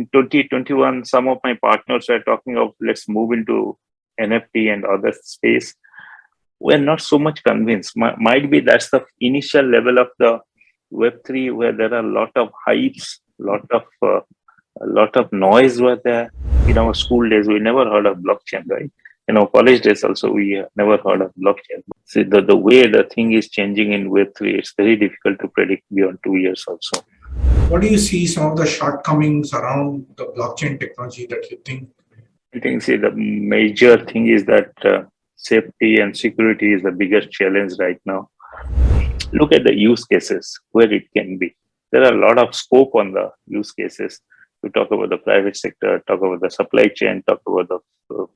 in 2021, some of my partners were talking of let's move into NFT and other space. We're not so much convinced. Might be that's the initial level of the Web3 where there are a lot of hypes, a lot of noise were there. In our school days, we never heard of blockchain, right? In our college days also, we never heard of blockchain. See, the way the thing is changing in Web3, it's very difficult to predict beyond 2 years also. What do you see some of the shortcomings around the blockchain technology that you think? I think, see, the major thing is that safety and security is the biggest challenge right now. Look at the use cases where it can be. There are a lot of scope on the use cases. We talk about the private sector, talk about the supply chain, talk about the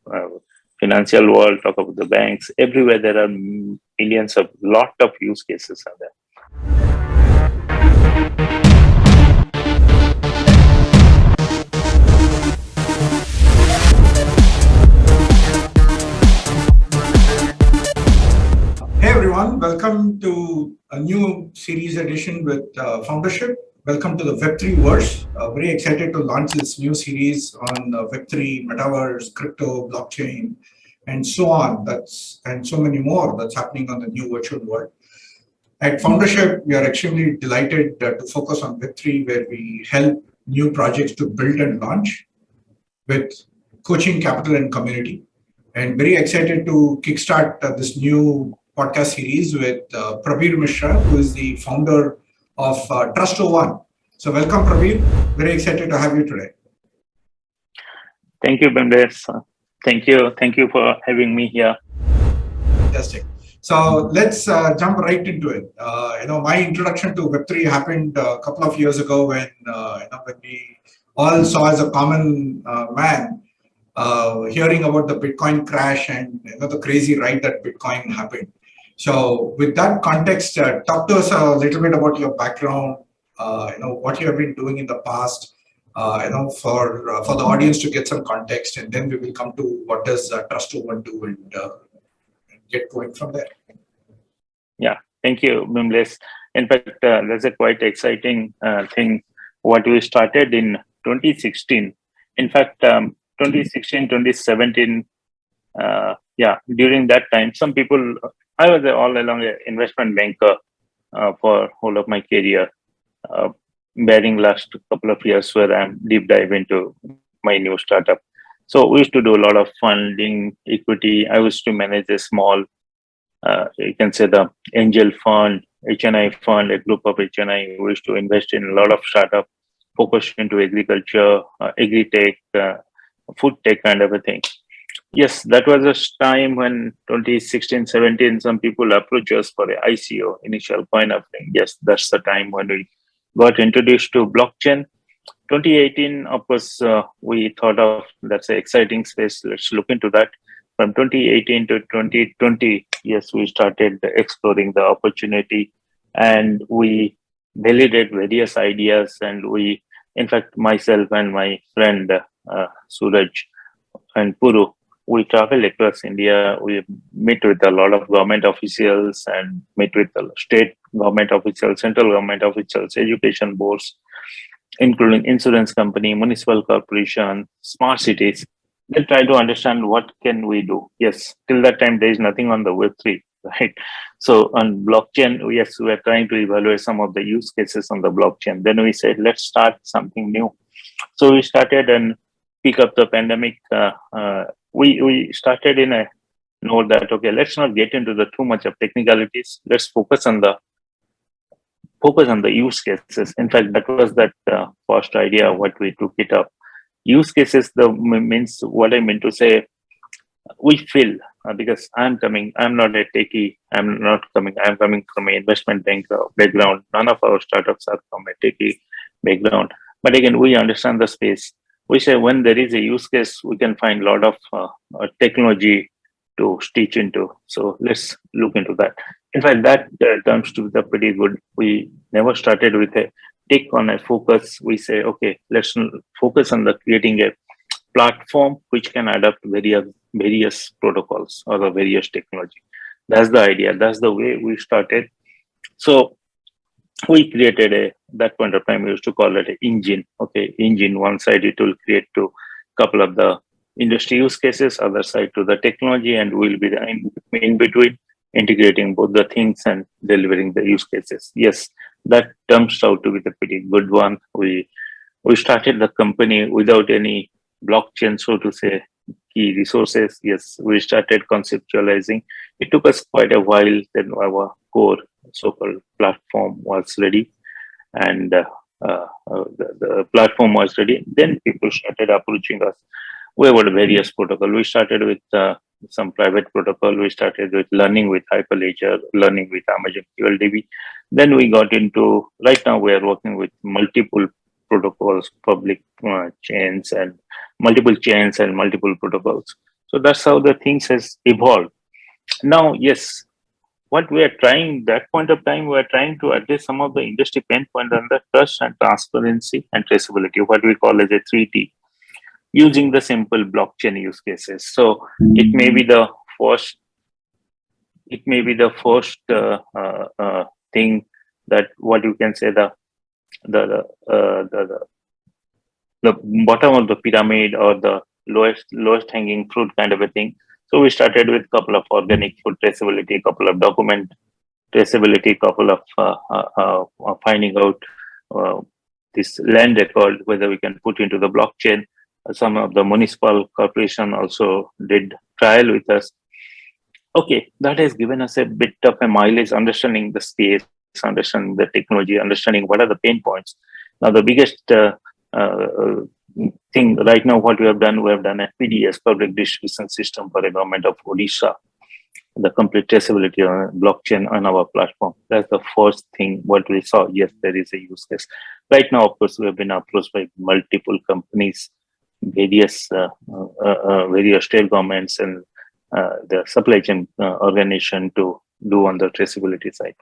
financial world, talk about the banks. Everywhere there are millions of lot of use cases are there. Hey everyone, welcome to a new series edition with Foundership. Welcome to the Web3Verse. Very excited to launch this new series on Web3, Metaverse, crypto, blockchain, and so on. And so many more that's happening on the new virtual world. At Foundership, we are extremely delighted to focus on Web3, where we help new projects to build and launch with coaching, capital, and community. And very excited to kickstart this new podcast series with Prabir Mishra, who is the founder of Trust01. So welcome, Prabir. Very excited to have you today. Thank you, Bimlesh. Thank you for having me here. Fantastic. So let's jump right into it. My introduction to Web3 happened a couple of years ago when we all saw as a common man hearing about the Bitcoin crash and the crazy ride that Bitcoin happened. So with that context, talk to us a little bit about your background, what you have been doing in the past, for the audience to get some context, and then we will come to what does Trust01 do and get going from there. Yeah, thank you, Bimlesh. In fact, that's a quite exciting thing, what we started in 2016. In fact, 2016, 2017, during that time, some people, I was all along an investment banker for whole of my career, bearing last couple of years where I'm deep dive into my new startup. So we used to do a lot of funding, equity. I used to manage a small, you can say the angel fund, HNI fund, a group of HNI. We used to invest in a lot of startup focused into agriculture, agritech, food tech kind of a thing. Yes, that was a time when 2016, 17, some people approached us for a ICO, initial coin offering. Yes, that's the time when we got introduced to blockchain. 2018, of course, we thought of that's an exciting space. Let's look into that. From 2018 to 2020, yes, we started exploring the opportunity and we validated various ideas. And we, in fact, myself and my friend Suraj and Puru, we travel across India. We meet with a lot of government officials and meet with the state government officials, central government officials, education boards, including insurance company, municipal corporation, smart cities. They try to understand what can we do. Yes, till that time there is nothing on the Web3, right? So on blockchain, yes, we are trying to evaluate some of the use cases on the blockchain. Then we said, let's start something new. So we started and pick up the pandemic. We started in a note that, okay, let's not get into the too much of technicalities. Let's focus on the use cases. In fact, that was that first idea what we took it up. Use cases means what I meant to say. We feel because I'm not a techie. I'm coming from an investment bank background. None of our startups are from a techie background. But again, we understand the space. We say when there is a use case, we can find a lot of technology to stitch into. So let's look into that. In fact, that turns to the pretty good. We never started with a take on a focus. We say, okay, let's focus on the creating a platform which can adapt various protocols or the various technology. That's the idea. That's the way we started. So we created that point of time we used to call it an engine. Okay, engine, one side it will create to couple of the industry use cases, other side to the technology, and we'll be in between integrating both the things and delivering the use cases. Yes, that turns out to be the pretty good one. We started the company without any blockchain, so to say, key resources. Yes, we started conceptualizing. It took us quite a while. Then our core so-called platform was ready, and the platform was ready. Then people started approaching us. We were various protocol. We started with some private protocol. We started with learning with Hyperledger, learning with Amazon QLDB. Then we got into, right now we are working with multiple protocols, public chains and multiple protocols. So that's how the things has evolved. Now, yes, what we are trying, that point of time, we are trying to address some of the industry pain point on the trust and transparency and traceability, what we call as a 3T, using the simple blockchain use cases. So it may be the first, thing that what you can say the, the the bottom of the pyramid or the lowest hanging fruit kind of a thing. So we started with a couple of organic food traceability, couple of document traceability, couple of finding out uh, this land record whether we can put into the blockchain. Some of the municipal corporation also did trial with us. Okay, that has given us a bit of a mileage, understanding the space, understanding the technology, understanding what are the pain points. Now, the biggest uh, thing right now, what we have done a PDS, public distribution system for the government of Odisha, the complete traceability on blockchain on our platform. That's the first thing what we saw. Yes, there is a use case. Right now, of course, we have been approached by multiple companies, various state governments and the supply chain organization to do on the traceability side.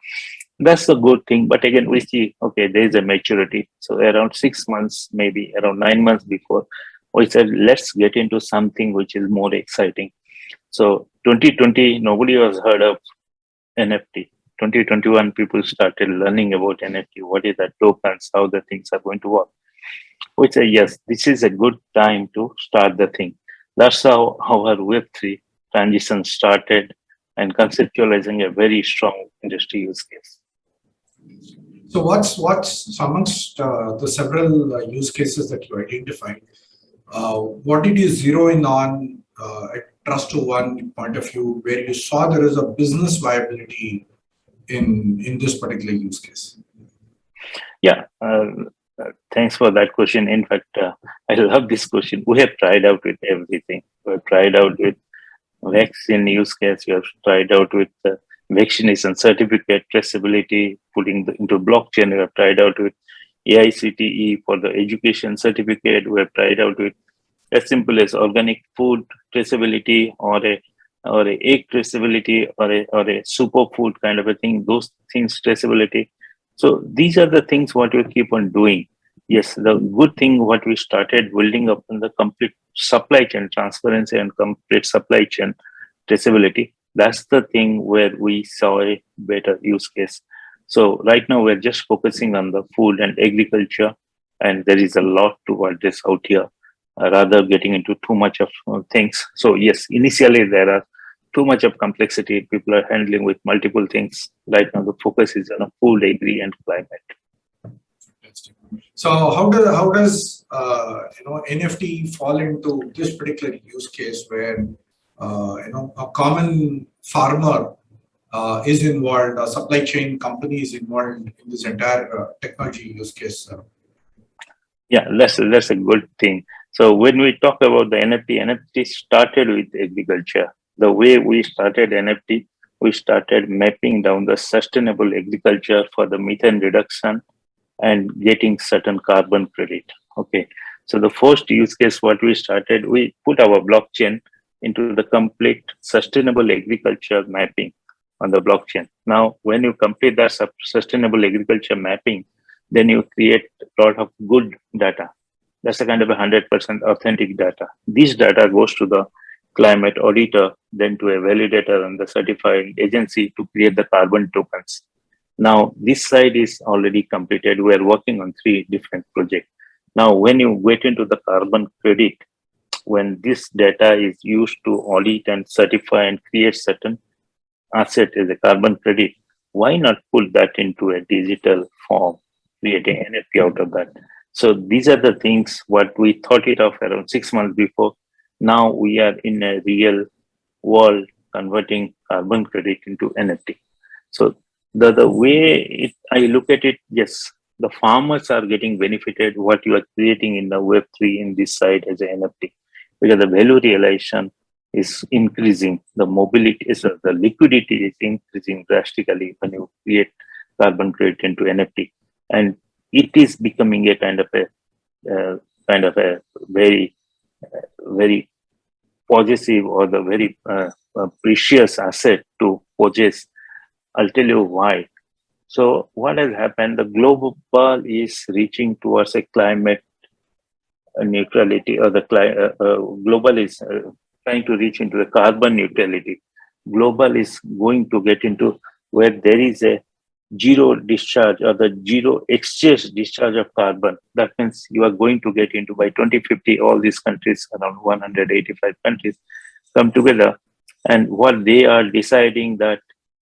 That's a good thing. But again, we see, okay, there is a maturity. So around 6 months, maybe around 9 months before, we said, let's get into something which is more exciting. So 2020, nobody was heard of NFT. 2021, people started learning about NFT. What is that tokens? How the things are going to work. We say, yes, this is a good time to start the thing. That's how our Web3 transition started and conceptualizing a very strong industry use case. So what's amongst the several use cases that you identified? What did you zero in on at Trust to One point of view, where you saw there is a business viability in this particular use case? Yeah, thanks for that question. In fact, I love this question. We have tried out with everything. We have tried out with vaccine use case. We have tried out with vaccination certificate traceability, putting into blockchain. We have tried out with AICTE for the education certificate. We have tried out with as simple as organic food traceability or a egg traceability or a superfood kind of a thing. Those things traceability. So these are the things what we keep on doing. Yes, the good thing what we started building up in the complete supply chain transparency and complete supply chain traceability. That's the thing where we saw a better use case. So right now we're just focusing on the food and agriculture, and there is a lot to address out here. Rather getting into too much of things. So yes, initially there are too much of complexity. People are handling with multiple things. Right now the focus is on food, agri, and climate. So how does NFT fall into this particular use case where a common farmer is involved, a supply chain company is involved in this entire technology use case? Yeah, that's a good thing. So when we talk about the NFT started with agriculture. The way we started NFT, we started mapping down the sustainable agriculture for the methane reduction and getting certain carbon credit. Okay. So the first use case what we started, we put our blockchain into the complete sustainable agriculture mapping on the blockchain. Now, when you complete that sustainable agriculture mapping, then you create a lot of good data. That's a kind of 100% authentic data. This data goes to the climate auditor, then to a validator and the certifying agency to create the carbon tokens. Now, this side is already completed. We are working on 3 different projects. Now, when you get into the carbon credit, when this data is used to audit and certify and create certain asset as a carbon credit, why not put that into a digital form, create an NFT out of that? So these are the things what we thought it of around 6 months before. Now we are in a real world converting carbon credit into NFT. So the way I look at it, yes, the farmers are getting benefited what you are creating in the Web3 in this side as an NFT, because the value realization is increasing, the mobility is the liquidity is increasing drastically when you create carbon credit into NFT, and it is becoming a kind of a very very possessive or the very precious asset to possess. I'll tell you why. So what has happened? The global is reaching towards a climate neutrality, or the global is trying to reach into the carbon neutrality. Global is going to get into where there is a zero discharge or the zero excess discharge of carbon. That means you are going to get into by 2050, all these countries, around 185 countries, come together. And what they are deciding that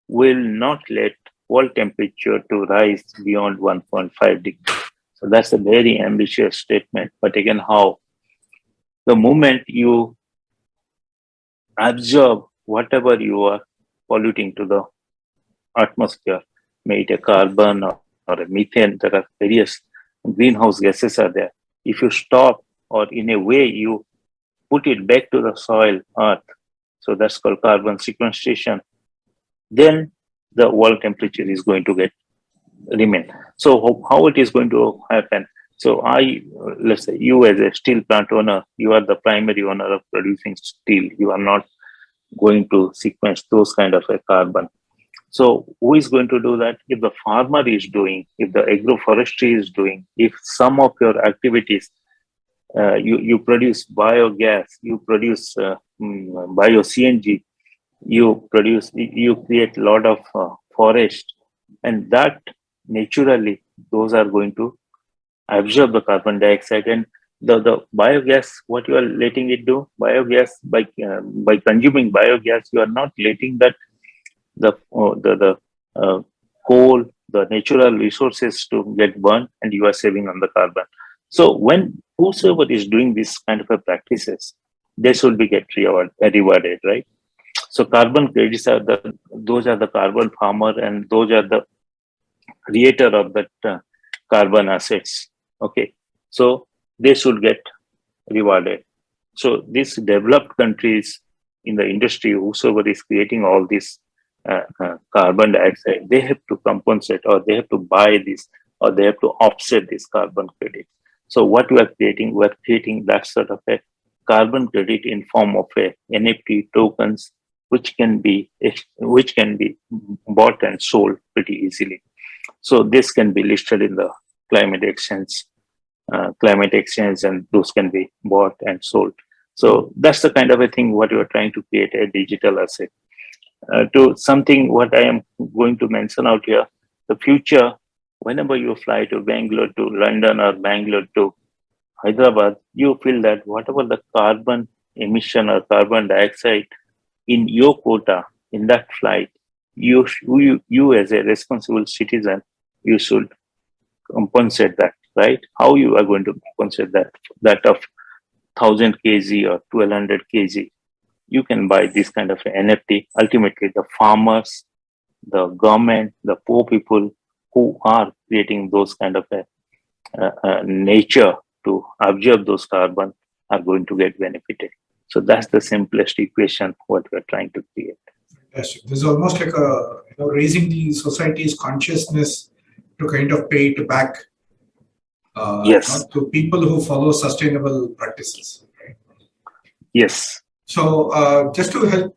will not let world temperature to rise beyond 1.5 degrees. So that's a very ambitious statement. But again, how? The moment you absorb whatever you are polluting to the atmosphere, may it a carbon or a methane, there are various greenhouse gases are there. If you stop or in a way you put it back to the soil, earth, so that's called carbon sequestration, then the world temperature is going to get remain. So how it is going to happen? So let's say you as a steel plant owner, you are the primary owner of producing steel. You are not going to sequence those kind of a carbon. So who is going to do that? If the farmer is doing, if the agroforestry is doing, if some of your activities, you produce biogas, you produce bio CNG, you create a lot of forest, and that naturally those are going to absorb the carbon dioxide. And the biogas, what you are letting it do, biogas, by consuming biogas, you are not letting that the coal, the natural resources to get burned, and you are saving on the carbon. So when whosoever is doing this kind of a practices, they should be get rewarded, right? So carbon credits are those are the carbon farmer, and those are the creator of that carbon assets. Okay, so they should get rewarded. So these developed countries in the industry, whosoever is creating all this carbon dioxide, they have to compensate, or they have to buy this, or they have to offset this carbon credit. So what we are creating that sort of a carbon credit in form of a NFT tokens, which can be bought and sold pretty easily. So this can be listed in the climate exchange, and those can be bought and sold. So that's the kind of a thing what you are trying to create, a digital asset. To something what I am going to mention out here, the future, whenever you fly to Bangalore to London or Bangalore to Hyderabad, you feel that whatever the carbon emission or carbon dioxide in your quota in that flight, you as a responsible citizen, you should compensate that, right? How you are going to compensate that of 1,000 kg or 1,200 kg? You can buy this kind of NFT. Ultimately, the farmers, the government, the poor people who are creating those kind of nature to absorb those carbon are going to get benefited. So that's the simplest equation what we're trying to create. Fantastic. This is almost like raising the society's consciousness to kind of pay it back Yes. to people who follow sustainable practices. Right? Yes. So just to help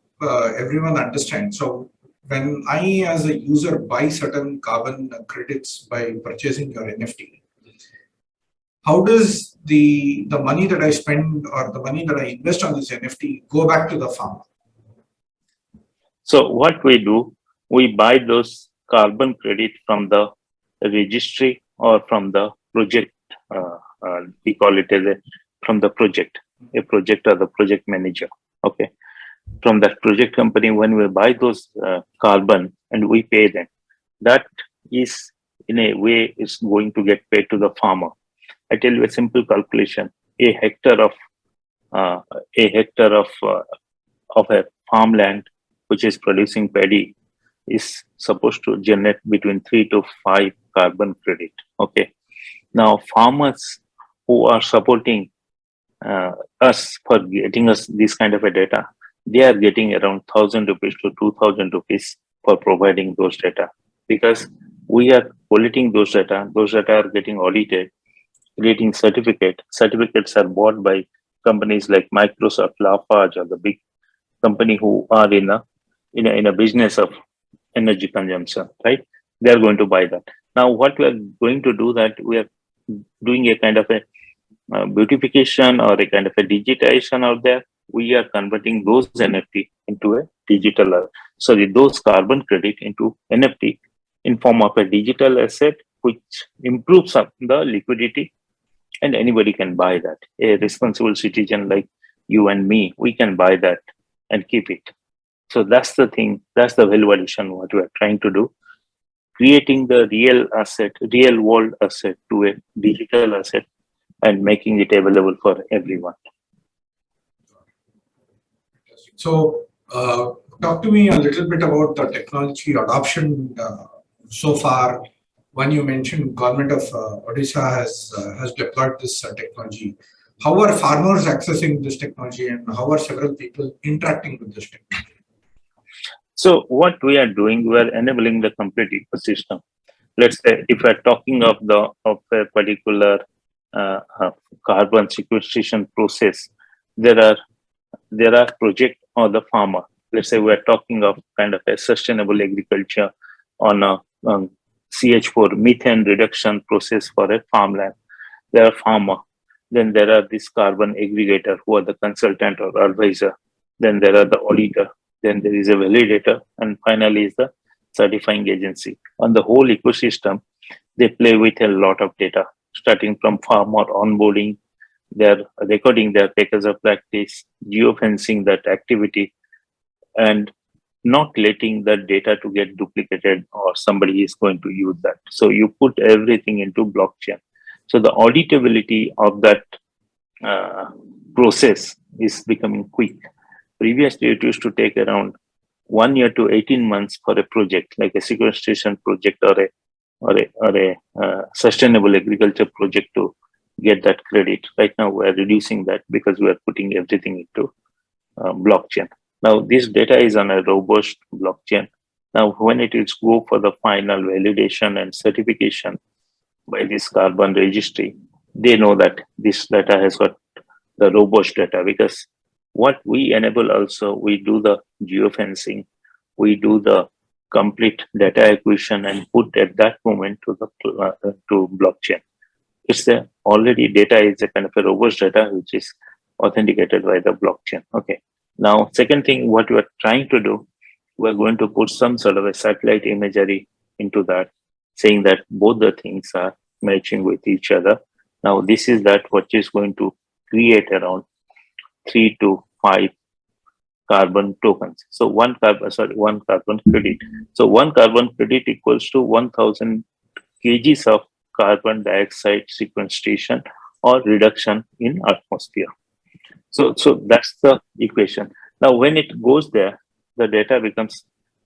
everyone understand, so when I as a user buy certain carbon credits by purchasing your NFT, how does the money that I spend or the money that I invest on this NFT go back to the farmer? So what we do, we buy those carbon credit from the registry or from the project. We call it as from the project, a project or the project manager. Okay, from that project company, when we buy those carbon and we pay them, that is in a way is going to get paid to the farmer. I tell you a simple calculation: a hectare of uh, a hectare of a farmland which is producing paddy is supposed to generate between 3 to 5 carbon credit. Okay, now farmers who are supporting us for getting us this kind of a data, they are getting around 1,000 rupees to 2,000 rupees for providing those data, because we are collating those data. Those data are getting audited, creating certificate. Certificates are bought by companies like Microsoft, Lafarge, or the big company who are in a business of energy consumption, right? They are going to buy that. Now, what we are going to do that we are doing a kind of a beautification or a kind of a digitization out there. We are converting those NFT into a digital, those carbon credit into NFT in form of a digital asset, which improves up the liquidity, and anybody can buy that. A responsible citizen like you and me, we can buy that and keep it. So that's the thing. That's the value addition what we are trying to do, creating the real asset, real world asset to a digital asset and making it available for everyone. So, talk to me a little bit about the technology adoption so far. When you mentioned government of Odisha has deployed this technology, how are farmers accessing this technology, and how are several people interacting with this technology? So what we are doing, we are enabling the complete ecosystem. Let's say if we're talking of a particular uh, uh, carbon sequestration process, there are project or the farmer. Let's say we're talking of kind of a sustainable agriculture on a CH4 methane reduction process for a farmland. There are farmer. Then there are this carbon aggregator who are the consultant or advisor. Then there are the auditor. Then there is a validator, and finally is the certifying agency. On the whole ecosystem, they play with a lot of data, starting from farmer onboarding, they're recording their package of practice, geofencing that activity, and not letting that data to get duplicated or somebody is going to use that. So you put everything into blockchain. So the auditability of that uh, process is becoming quick. Previously, it used to take around 1 year to 18 months for a project like a sequestration project or a sustainable agriculture project to get that credit. Right now, we are reducing that because we are putting everything into blockchain. Now, this data is on a robust blockchain. Now, when it is go for the final validation and certification by this carbon registry, they know that this data has got the robust data, because what we enable also, we do the geofencing, we do the complete data acquisition and put at that moment to the to blockchain. It's the already data is a kind of a robust data which is authenticated by the blockchain. Okay. Now, second thing, what we are trying to do, we're going to put some sort of a satellite imagery into that, saying that both the things are matching with each other. Now, this is that what is going to create around 3 to 5 carbon tokens. So one carbon credit. So one carbon credit equals to 1,000 kgs of carbon dioxide sequestration or reduction in atmosphere. So that's the equation. Now, when it goes there, the data becomes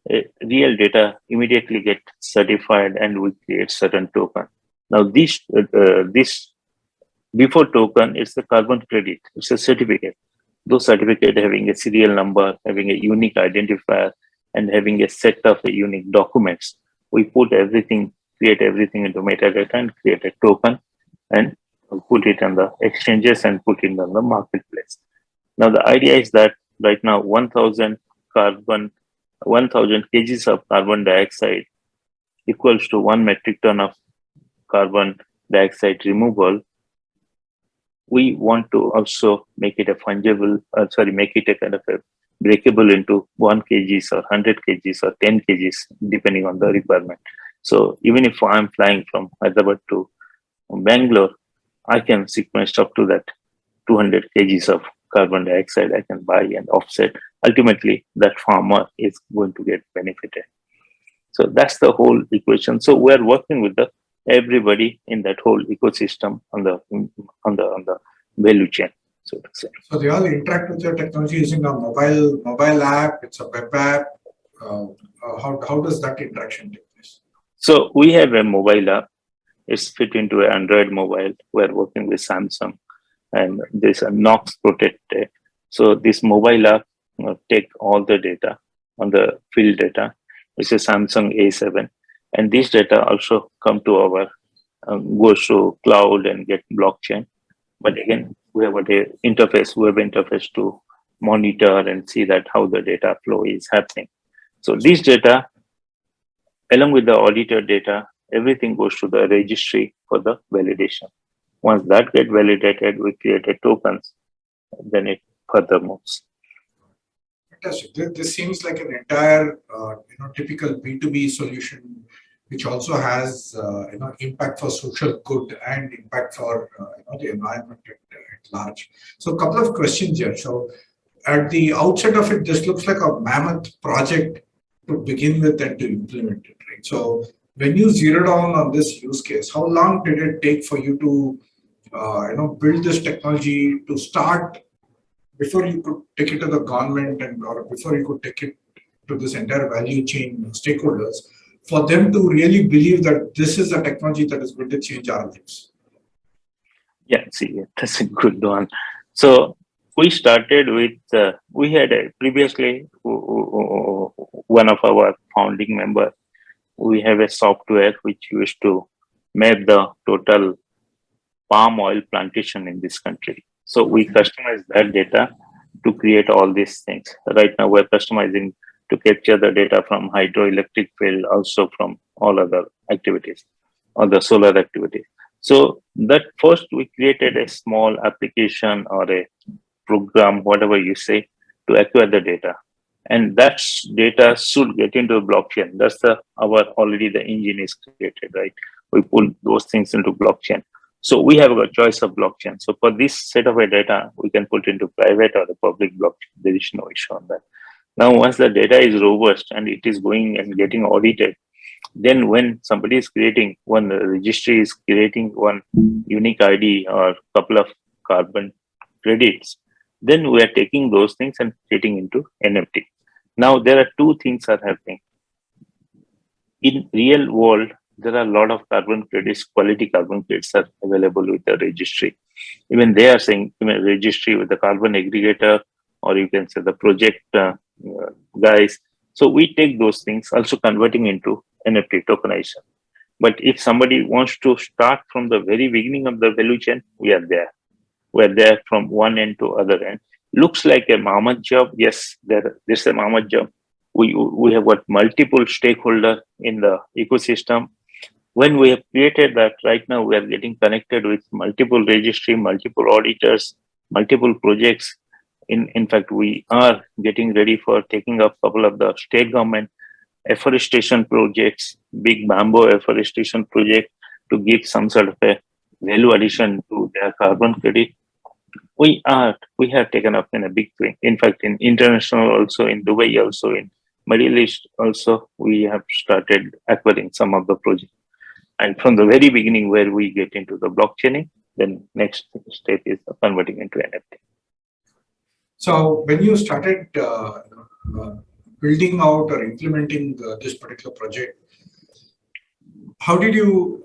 a real data, immediately get certified, and we create certain token. Now, this before token, it's the carbon credit. It's a certificate. Those certificate having a serial number, having a unique identifier, and having a set of unique documents. We put everything, create everything into metadata and create a token and put it on the exchanges and put it on the marketplace. Now the idea is that right now 1,000 kgs of carbon dioxide equals to 1 metric ton of carbon dioxide removal we want to also make it a fungible, make it a kind of a breakable into 1 kgs or 100 kgs or 10 kgs, depending on the requirement. So even if I'm flying from Hyderabad to Bangalore, I can sequence up to that 200 kgs of carbon dioxide I can buy and offset. Ultimately, that farmer is going to get benefited. So that's the whole equation. So we're working with the everybody in that whole ecosystem on the value chain, so to say. So they all interact with your technology using a mobile app. It's a web app. How does that interaction take place? So we have a mobile app. It's fit into an Android mobile. We're working with Samsung, and there's a Knox protected. So this mobile app take all the data on the field data. It's a Samsung A7, and this data also come to our goes to cloud and get blockchain. But again, we have a web interface to monitor and see that how the data flow is happening. So this data, along with the auditor data, everything goes to the registry for the validation. Once that get validated, we created tokens, then it further moves. Fantastic. This seems like an entire, typical B2B solution, which also has, impact for social good and impact for, the environment at large. So a couple of questions here. So at the outset of it, this looks like a mammoth project to begin with and to implement it, right? So when you zero down on this use case, how long did it take for you to, build this technology to start before you could take it to the government or before you could take it to this entire value chain stakeholders for them to really believe that this is a technology that is going to change our lives? Yeah, see, that's a good one. So we started with, we had previously one of our founding members, we have a software which used to map the total palm oil plantation in this country. So we customize that data to create all these things. Right now, we're customizing to capture the data from hydroelectric field, also from all other activities, all the solar activities. So that first we created a small application or a program, whatever you say, to acquire the data. And that data should get into blockchain. That's already the engine is created, right? We pull those things into blockchain. So we have a choice of blockchain. So for this set of data, we can put into private or the public blockchain. There is no issue on that. Now, once the data is robust and it is going and getting audited, then when somebody is creating one registry is creating one unique ID or couple of carbon credits, then we are taking those things and creating into NFT. Now, there are two things are happening. In real world, there are a lot of carbon credits, quality carbon credits are available with the registry. Even they are saying, registry with the carbon aggregator, or you can say the project guys. So we take those things, also converting into NFT tokenization. But if somebody wants to start from the very beginning of the value chain, we are there. We're there from one end to other end. Looks like a mammoth job. Yes, there's a mammoth job. We have got multiple stakeholders in the ecosystem. When we have created that, right now we are getting connected with multiple registry, multiple auditors, multiple projects. In fact, we are getting ready for taking up a couple of the state government afforestation projects, big bamboo afforestation project to give some sort of a value addition to their carbon credit. We have taken up in a big way. In fact, in international also, in Dubai also, in Middle East also, we have started acquiring some of the projects. And from the very beginning where we get into the blockchaining, then next step is converting into NFT. So when you started building out or implementing this particular project, how did you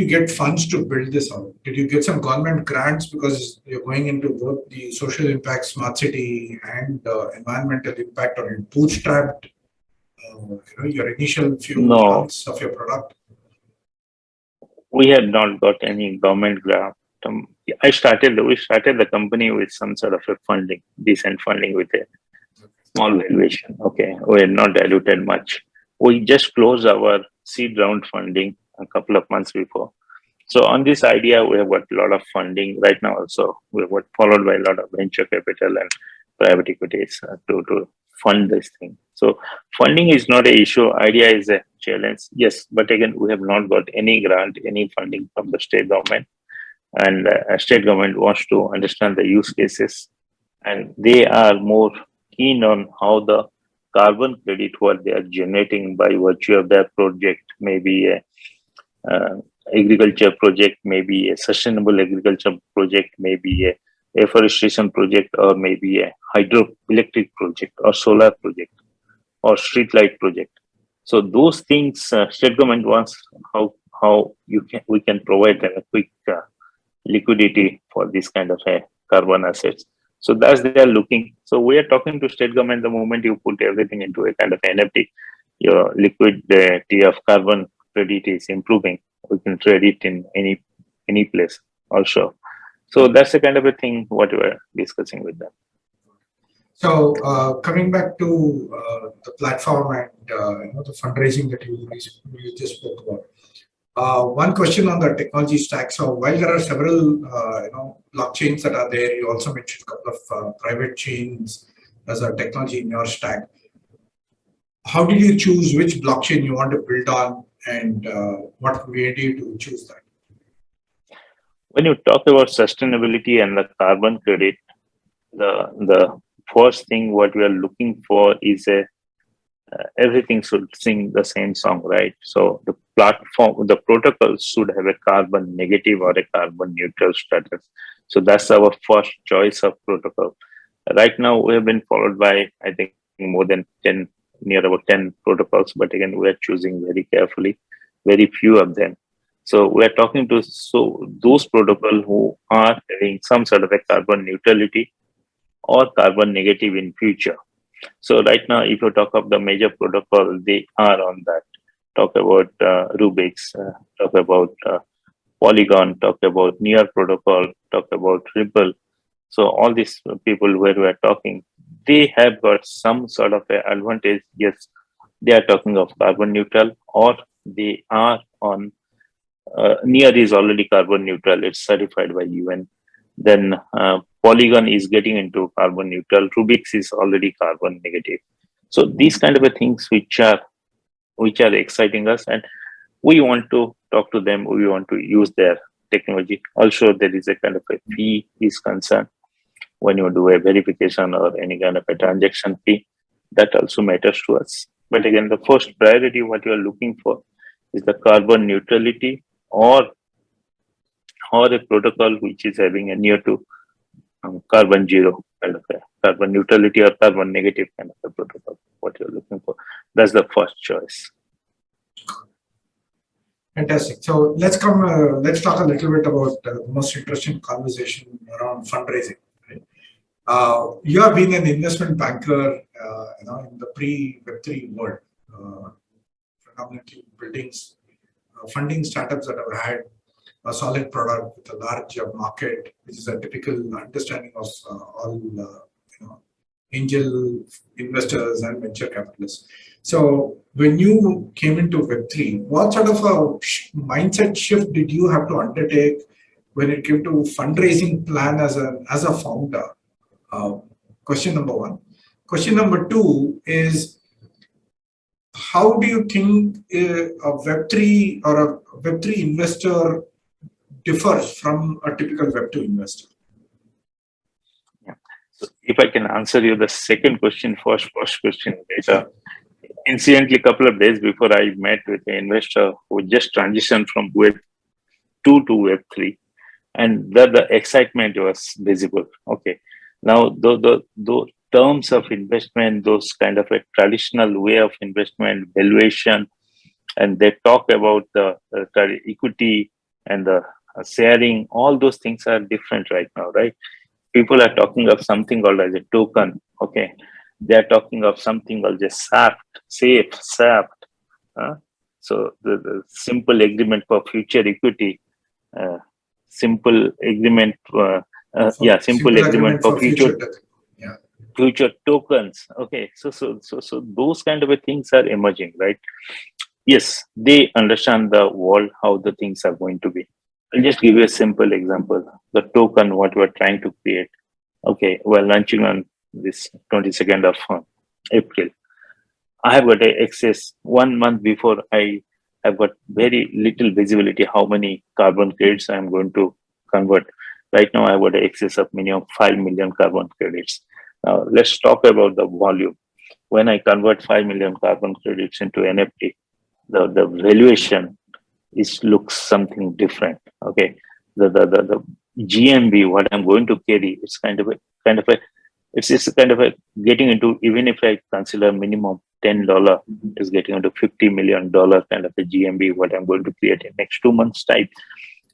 get funds to build this out? Did you get some government grants because you're going into both the social impact, smart city, and environmental impact, or you bootstrapped your initial few months of your product? We had not got any government grant. We started the company with some sort of a funding, decent funding with a small valuation. Okay, we had not diluted much. We just closed our seed round funding a couple of months before. So on this idea, we have got a lot of funding right now. Also, we have got followed by a lot of venture capital and private equities to fund this thing. So funding is not a issue. Idea is a challenge. Yes, but again, we have not got any grant, any funding from the state government, and state government wants to understand the use cases, and they are more keen on how the carbon credit what they are generating by virtue of their project, maybe a uh, agriculture project, maybe a sustainable agriculture project, maybe a afforestation project, or maybe a hydroelectric project, or solar project, or street light project. So those things, state government wants how you can we can provide a quick liquidity for this kind of carbon assets. So that's they are looking. So we are talking to state government. The moment you put everything into a kind of NFT, your liquidity of carbon credit is improving. We can trade it in any place also. So that's the kind of a thing what we are discussing with them. So coming back to the platform and the fundraising that you just spoke about. One question on the technology stack. So while there are several blockchains that are there, you also mentioned a couple of private chains as a technology in your stack. How did you choose which blockchain you want to build on, and what made you to choose that? When you talk about sustainability and the carbon credit, the first thing what we are looking for is a everything should sing the same song, right? So the platform, the protocol should have a carbon negative or a carbon neutral status. So that's our first choice of protocol. Right now, we have been followed by, I think, more than 10, near about 10 protocols, but again, we are choosing very carefully, very few of them. So we are talking to those protocols who are having some sort of a carbon neutrality or carbon negative in future. So right now, if you talk of the major protocol, they are on that. Talk about Rubix, talk about Polygon, talk about Near Protocol, talk about Ripple. So all these people where we are talking, they have got some sort of a advantage. Yes, they are talking of carbon neutral, or they are on Near is already carbon neutral. It's certified by UN. Then Polygon is getting into carbon neutral. Rubix is already carbon negative. So these kind of a things which are exciting us, and we want to talk to them. We want to use their technology. Also, there is a kind of a fee is concerned when you do a verification or any kind of a transaction fee. That also matters to us. But again, the first priority what you are looking for is the carbon neutrality, or a protocol which is having a near to carbon zero kind of a carbon neutrality or carbon negative kind of a protocol. What you're looking for, that's the first choice. Fantastic. So let's talk a little bit about the most interesting conversation around fundraising. Right? You have been an investment banker, in the pre-Web3 world, predominantly buildings, funding startups that have had a solid product with a large market, which is a typical understanding of all angel investors and venture capitalists. So when you came into Web3, what sort of a mindset shift did you have to undertake when it came to fundraising plan as a founder? Question number one. Question number two is, how do you think a Web3 or a Web3 investor differs from a typical Web2 investor? Yeah. So if I can answer you the second question first question later. Incidentally, a couple of days before, I met with an investor who just transitioned from Web2 to Web3, and the excitement was visible. Okay, now the terms of investment, those kind of a traditional way of investment, valuation, and they talk about the equity and the sharing. All those things are different right now, right? People are talking of something called as a token. Okay, they are talking of something called as SAFT. So the simple agreement for future equity, uh, simple agreement, simple agreement for future tokens. Okay, so those kind of things are emerging, right? Yes, they understand the world, how the things are going to be. I'll just give you a simple example. The token, what we're trying to create. Okay, we're launching on this 22nd of April. I have got a access 1 month before. I have got very little visibility how many carbon credits I'm going to convert. Right now, I have got an excess of minimum 5 million carbon credits. Now, let's talk about the volume. When I convert 5 million carbon credits into NFT, the valuation is looks something different. Okay, the GMB what I'm going to carry, it's kind of a it's kind of a getting into, even if I consider minimum $10 is getting into $50 million kind of a GMB what I'm going to create in next 2 months time.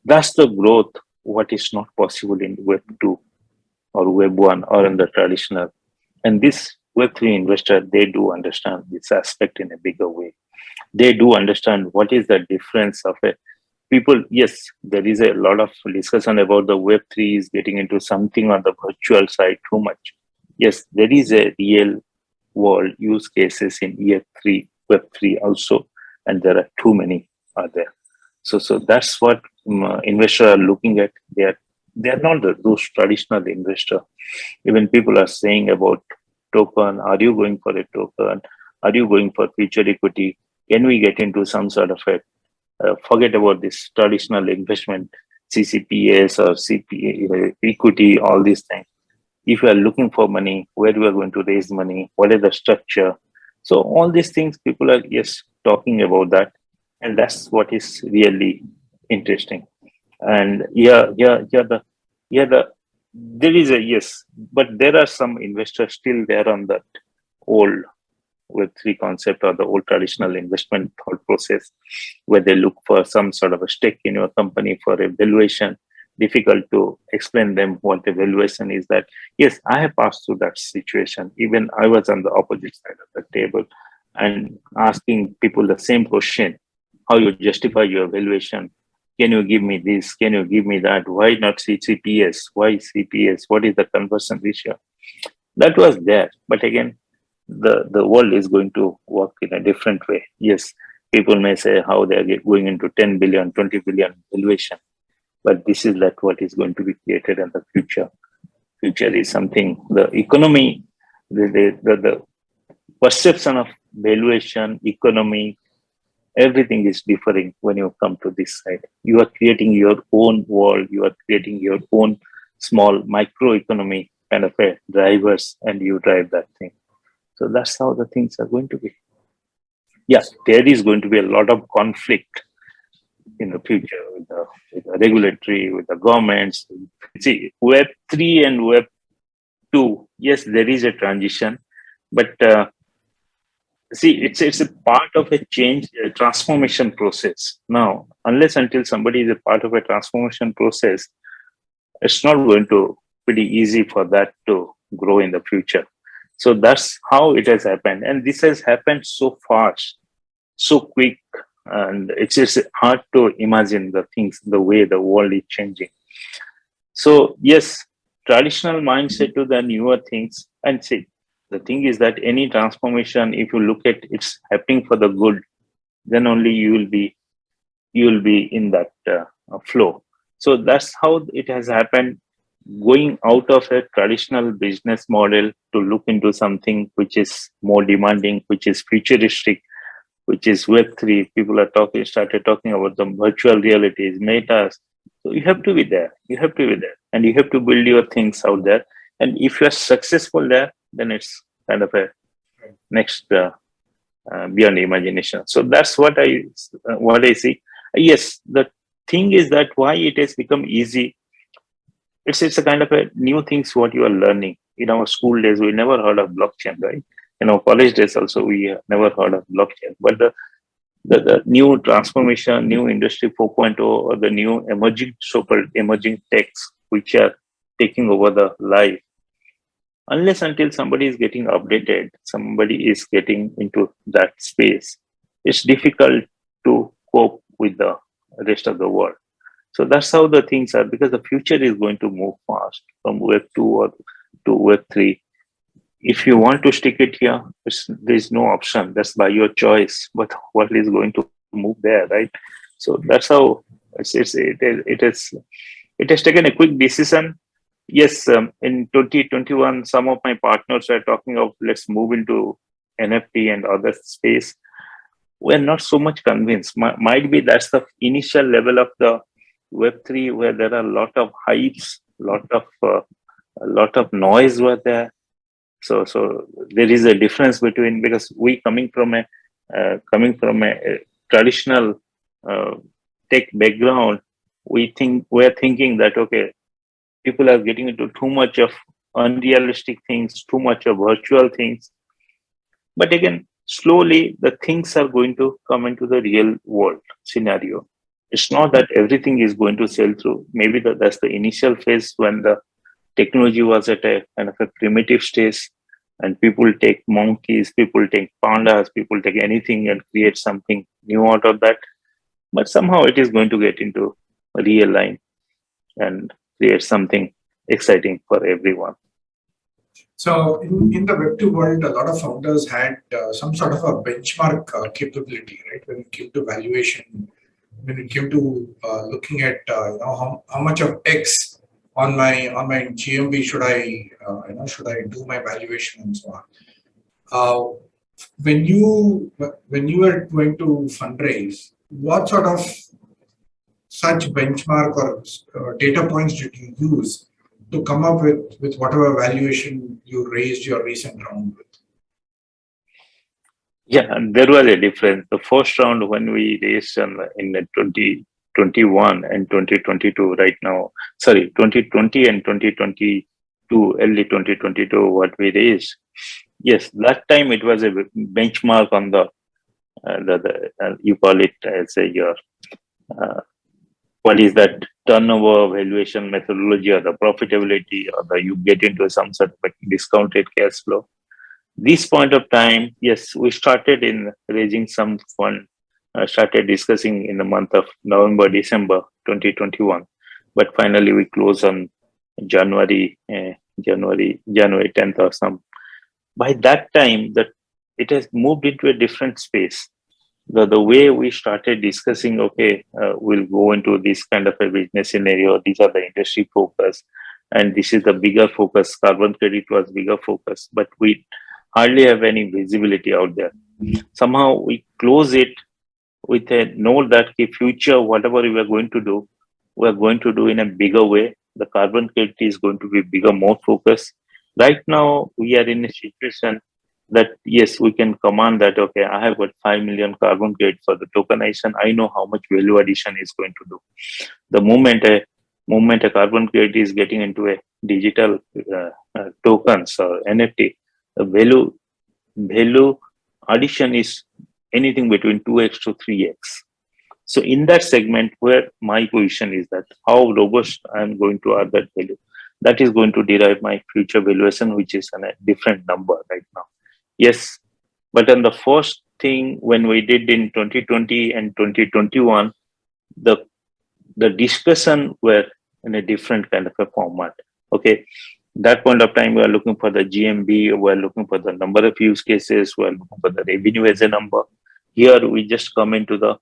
That's the growth what is not possible in Web 2 or Web 1 or in the traditional. And this Web 3 investor, they do understand this aspect in a bigger way. They do understand what is the difference of a people. Yes, there is a lot of discussion about the Web 3 is getting into something on the virtual side too much. Yes, there is a real world use cases in Web 3 also, and there are too many are there. So that's what investors are looking at. They are not those traditional investor. Even people are saying about token. Are you going for a token? Are you going for future equity? Can we get into some sort of a forget about this traditional investment, CCPS or CPA, equity, all these things. If you are looking for money, where we are going to raise money, what is the structure? So all these things, people are yes talking about that, and that's what is really interesting. And there is a yes, but there are some investors still there on that old Web 3 concept or the old traditional investment thought process, where they look for some sort of a stake in your company for a valuation. Difficult to explain them what the valuation is. That yes, I have passed through that situation. Even I was on the opposite side of the table and asking people the same question: how you justify your valuation? Can you give me this? Can you give me that? Why not CCPS? Why CPS? What is the conversion ratio? That was there, but again, the world is going to work in a different way. Yes, people may say how they are going into 10 billion, 20 billion valuation, but this is like what is going to be created in the future. Future is something, the economy, the perception of valuation, economy, everything is differing when you come to this side. You are creating your own world, you are creating your own small micro economy kind of a drivers, and you drive that thing. So that's how the things are going to be. Yeah, there is going to be a lot of conflict in the future with the regulatory, with the governments. See, Web 3 and Web 2, yes, there is a transition, but see, it's a part of a change, a transformation process. Now, unless until somebody is a part of a transformation process, it's not going to pretty easy for that to grow in the future. So that's how it has happened, and this has happened so fast, so quick, and it's just hard to imagine the things, the way the world is changing. So yes, traditional mindset to the newer things, and see, the thing is that any transformation, if you look at it's happening for the good, then only you will be in that flow. So that's how it has happened, going out of a traditional business model to look into something which is more demanding, which is futuristic, which is Web 3. People are started talking about the virtual realities, metas. So you have to be there. You have to be there, and you have to build your things out there. And if you are successful there, then it's kind of a next beyond imagination. So that's what I see. Yes, the thing is that why it has become easy. It's a kind of a new things what you are learning. In our school days, we never heard of blockchain, right? In our college days also, we never heard of blockchain. But the new transformation, new industry 4.0, or the new emerging so-called emerging techs which are taking over the life, unless until somebody is getting updated, somebody is getting into that space, it's difficult to cope with the rest of the world. So that's how the things are, because the future is going to move fast from Web 2 or to Web 3. If you want to stick it here, there's no option. That's by your choice. But what is going to move there, right? So that's how. It has taken a quick decision. Yes, in 2021, some of my partners were talking of let's move into NFT and other space. We're not so much convinced. Might be that's the initial level of the Web3 where there are a lot of hypes, a lot of noise were there. So there is a difference between, because we coming from a traditional uh, tech background, we're thinking that okay, people are getting into too much of unrealistic things, too much of virtual things. But again, slowly the things are going to come into the real world scenario. It's not that everything is going to sell through. Maybe that's the initial phase when the technology was at a kind of a primitive stage, and people take monkeys, people take pandas, people take anything and create something new out of that. But somehow it is going to get into a real line and create something exciting for everyone. So in the Web2 world, a lot of founders had some sort of a benchmark capability, right? When it came to valuation, when it came to looking at how much of X on my GMV should I do my valuation and so on. When you were going to fundraise, what sort of such benchmark or data points did you use to come up with whatever valuation you raised your recent round with? Yeah, and there was a difference. The first round when we raised in 2021 and 2022, right now, sorry, 2020 and 2022, early 2022, what we raised. Yes, that time it was a benchmark on you call it as a your uh, what is that turnover valuation methodology or the profitability or the you get into some sort of a discounted cash flow. This point of time, yes, we started in raising some fund, started discussing in the month of November, December 2021, but finally we closed on January 10th or some. By that time, that it has moved into a different space. The way we started discussing, okay, we'll go into this kind of a business scenario. These are the industry focus, and this is the bigger focus. Carbon credit was bigger focus, but we hardly have any visibility out there. Somehow we close it with a note that in future, whatever we are going to do, we are going to do in a bigger way. The carbon credit is going to be bigger, more focused. Right now, we are in a situation that yes, we can command that. Okay, I have got 5 million carbon credit for the tokenization. I know how much value addition is going to do. The moment a carbon credit is getting into a digital tokens or NFT, the value addition is anything between 2x to 3x. So in that segment where my position is that how robust I'm going to add that value, that is going to derive my future valuation, which is a different number right now. Yes, but on the first thing when we did in 2020 and 2021, the the discussion were in a different kind of a format. Okay, that point of time we are looking for the GMB, we are looking for the number of use cases, we are looking for the revenue as a number. Here we just come into the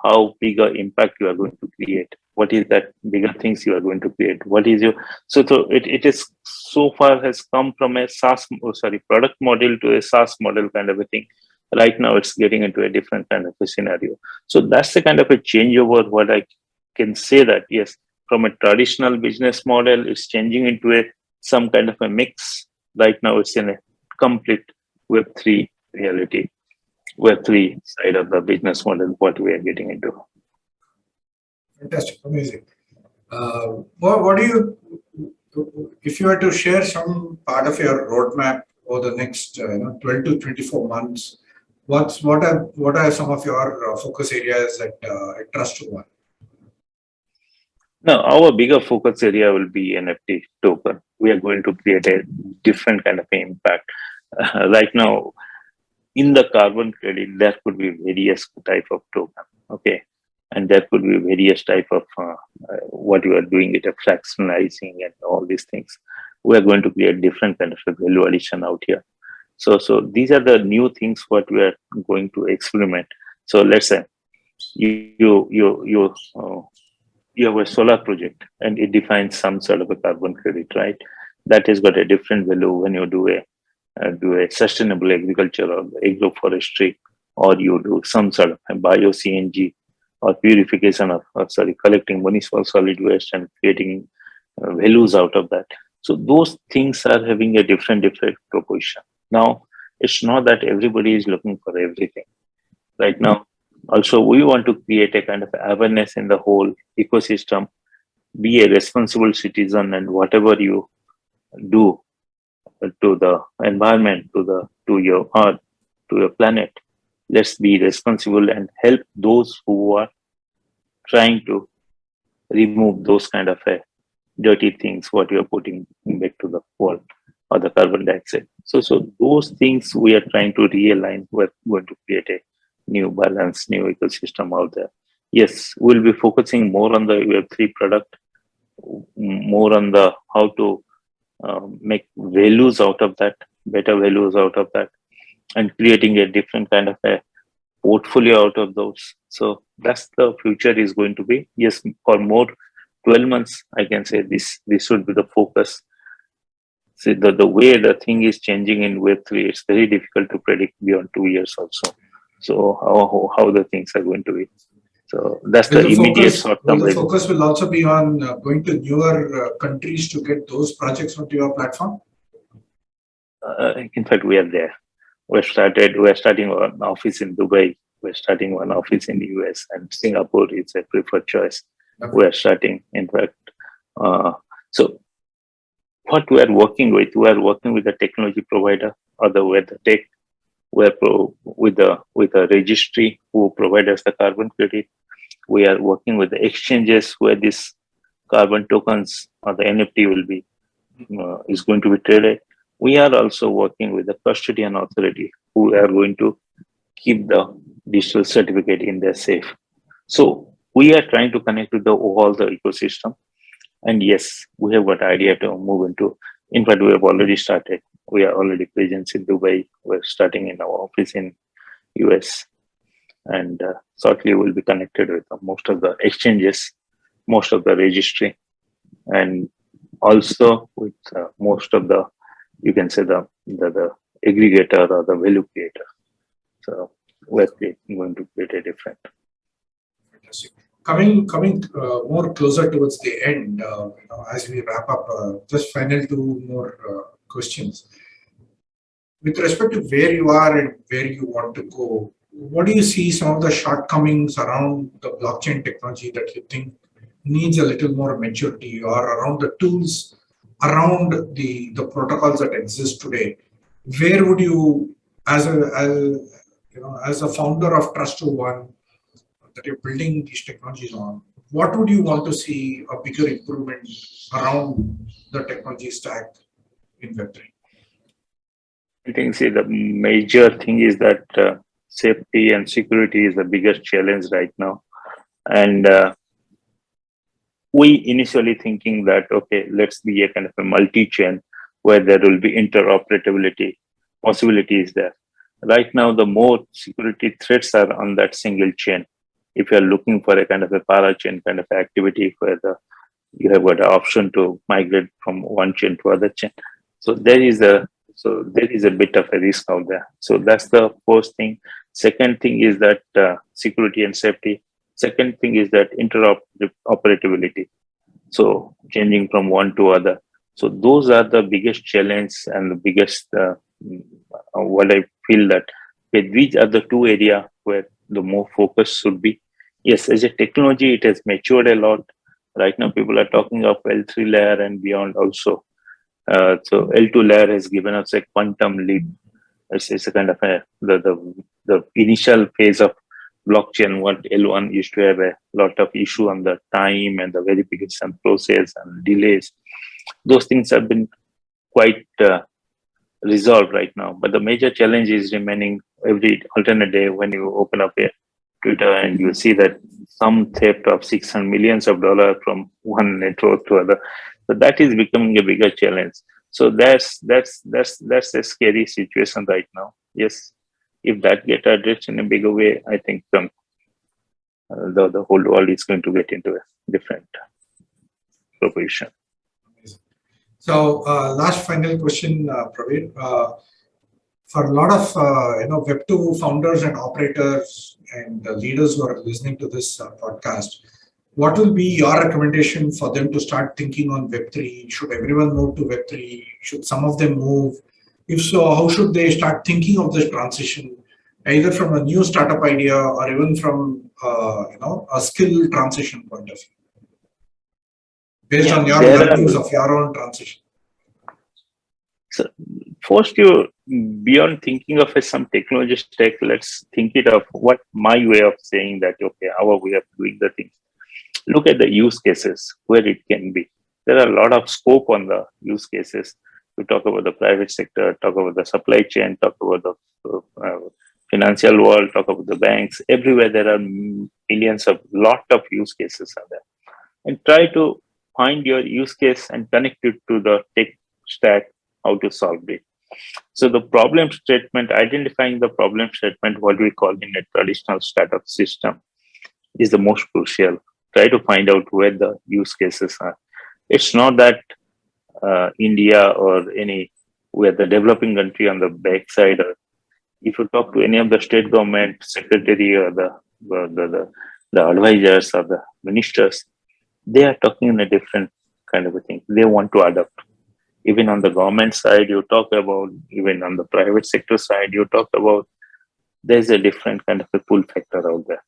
how bigger impact you are going to create. What is that bigger things you are going to create? What is your it is so far has come from a product model to a SaaS model kind of a thing. Right now it's getting into a different kind of a scenario. So that's the kind of a changeover what I can say that yes, from a traditional business model, it's changing into a some kind of a mix. Right now, it's in a complete Web3 reality, Web3 side of the business model, what we are getting into. Fantastic, amazing. What do you, if you were to share some part of your roadmap over the next 12 to 24 months, what are some of your focus areas that I trust one? Now, our bigger focus area will be NFT token. We are going to create a different kind of impact. Right now, in the carbon credit, there could be various type of token. Okay, and there could be various type of what you are doing it, a fractionalizing and all these things. We are going to create different kind of a value addition out here. So these are the new things what we are going to experiment. So let's say you you have a solar project and it defines some sort of a carbon credit, right? That has got a different value when you do a sustainable agriculture or agroforestry, or you do some sort of a bio CNG or purification of, collecting municipal solid waste and creating values out of that. So those things are having a different proposition. Now, it's not that everybody is looking for everything right now. Also, we want to create a kind of awareness in the whole ecosystem, be a responsible citizen, and whatever you do to the environment, to your earth, to your planet, let's be responsible and help those who are trying to remove those kind of dirty things what you are putting back to the world, or the carbon dioxide. So those things we are trying to realign. We're going to create a new balance, new ecosystem out there. Yes, we'll be focusing more on the Web3 product, more on the how to make values out of that, better values out of that, and creating a different kind of a portfolio out of those. So that's the future is going to be. Yes, for more 12 months, I can say this should be the focus. See, the way the thing is changing in Web3, it's very difficult to predict beyond 2 years also. So how the things are going to be. So that's the immediate short term. The focus will also be on going to newer countries to get those projects onto your platform? In fact, we are there. We're starting an office in Dubai. We're starting one office in the US, and Singapore is a preferred choice. Okay. We're starting, in fact. So what we are working with the technology provider or the tech. We're with a registry who provide us the carbon credit. We are working with the exchanges where this carbon tokens or the NFT will be is going to be traded. We are also working with the custodian authority who are going to keep the digital certificate in their safe. So we are trying to connect with all the ecosystem. And yes, we have got idea to move into. In fact, we have already started. We are already present in Dubai. We're starting in our office in US. And shortly we'll be connected with most of the exchanges, most of the registry, and also with most of the, you can say the aggregator or the value creator. So we're going to create a different. Fantastic. Coming more closer towards the end, as we wrap up, just final two more questions. With respect to where you are and where you want to go, what do you see some of the shortcomings around the blockchain technology that you think needs a little more maturity, or around the tools, around the protocols that exist today? Where would you, as a founder of Trust01, that you're building these technologies on, what would you want to see a bigger improvement around the technology stack in Web3? I think, the major thing is that safety and security is the biggest challenge right now. And we initially thinking that, okay, let's be a kind of a multi-chain where there will be interoperability possibilities there. Right now, the more security threats are on that single chain. If you're looking for a kind of a parachain kind of activity where you have got an option to migrate from one chain to other chain. So there is a bit of a risk out there. So that's the first thing. Second thing is that security and safety. Second thing is that interoperability. So changing from one to other. So those are the biggest challenge and the biggest what I feel that these are the two areas where the more focus should be. Yes, as a technology, it has matured a lot. Right now, people are talking of L3 layer and beyond also. So L2 layer has given us a quantum leap. It's a kind of the initial phase of blockchain. What L1 used to have a lot of issue on the time and the verification process and delays. Those things have been quite resolved right now. But the major challenge is remaining every alternate day when you open up a Twitter and you see that some theft of $600 million from one network to other. So that is becoming a bigger challenge. So that's a scary situation right now. Yes, if that get addressed in a bigger way, I think the whole world is going to get into a different proposition. So, last final question, Prabir. For a lot of Web2 founders and operators and leaders who are listening to this podcast, what will be your recommendation for them to start thinking on Web3? Should everyone move to Web3? Should some of them move? If so, how should they start thinking of this transition, either from a new startup idea or even from a skill transition point of view, based on your learnings of your own transition? So, first, you beyond thinking of some technology stack, let's think it of what my way of saying that, okay, our way of doing the things. Look at the use cases where it can be. There are a lot of scope on the use cases. We talk about the private sector, talk about the supply chain, talk about the financial world, talk about the banks. Everywhere there are lot of use cases are there. And try to find your use case and connect it to the tech stack, how to solve it. So the problem statement, identifying the problem statement, what we call in a traditional startup system, is the most crucial. Try to find out where the use cases are. It's not that India or where the developing country on the backside, or if you talk to any of the state government secretary or the advisors or the ministers, they are talking in a different kind of a thing. They want to adapt. Even on the government side, you talk about, even on the private sector side, you talk about, there's a different kind of a pull factor out there.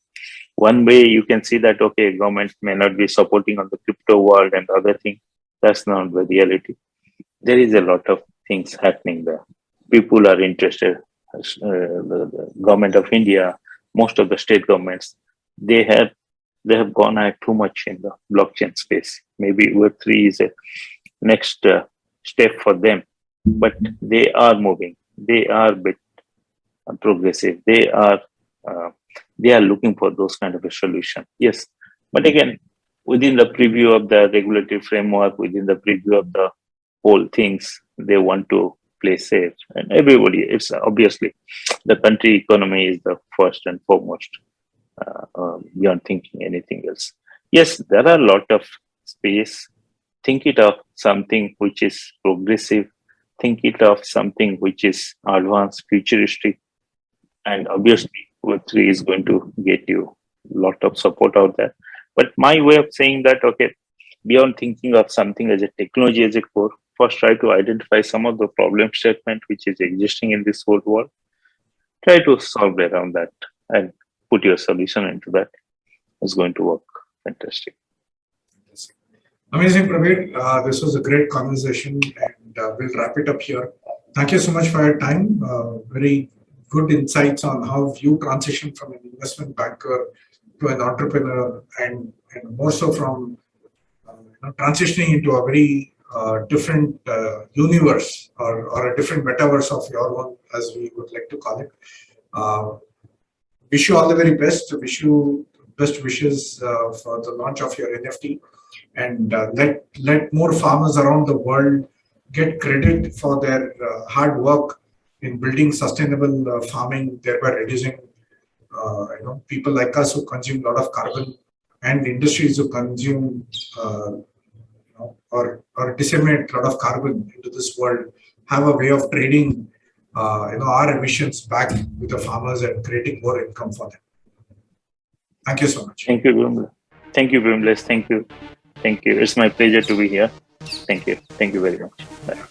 One way you can see that, okay, government may not be supporting on the crypto world and other things. That's not the reality. There is a lot of things happening there. People are interested. The government of India, most of the state governments, they have gone ahead too much in the blockchain space. Maybe Web3 is a next step for them, but they are moving. They are a bit progressive. They are looking for those kind of a solution. Yes, but again, within the preview of the regulatory framework, within the preview of the whole things, they want to play safe. And everybody, it's obviously the country economy is the first and foremost, beyond thinking anything else. Yes, there are a lot of space. Think it of something which is progressive. Think it of something which is advanced, futuristic. And obviously, Web3 is going to get you a lot of support out there. But my way of saying that, okay, beyond thinking of something as a technology as a core, first try to identify some of the problem statement which is existing in this whole world. Try to solve around that and put your solution into that. It's going to work. Fantastic. Amazing, Prabir. This was a great conversation, and we'll wrap it up here. Thank you so much for your time. Very good insights on how you transition from an investment banker to an entrepreneur, and more so from transitioning into a very different universe or a different metaverse of your own, as we would like to call it. Wish you all the very best. Wish you best wishes for the launch of your NFT, and let more farmers around the world get credit for their hard work in building sustainable farming, thereby reducing people like us who consume a lot of carbon, and industries who consume or disseminate a lot of carbon into this world, have a way of trading our emissions back with the farmers and creating more income for them. Thank you so much. Thank you, Bimlesh. Thank you, Bimlesh. Thank you. Thank you. It's my pleasure to be here. Thank you. Thank you very much. Bye.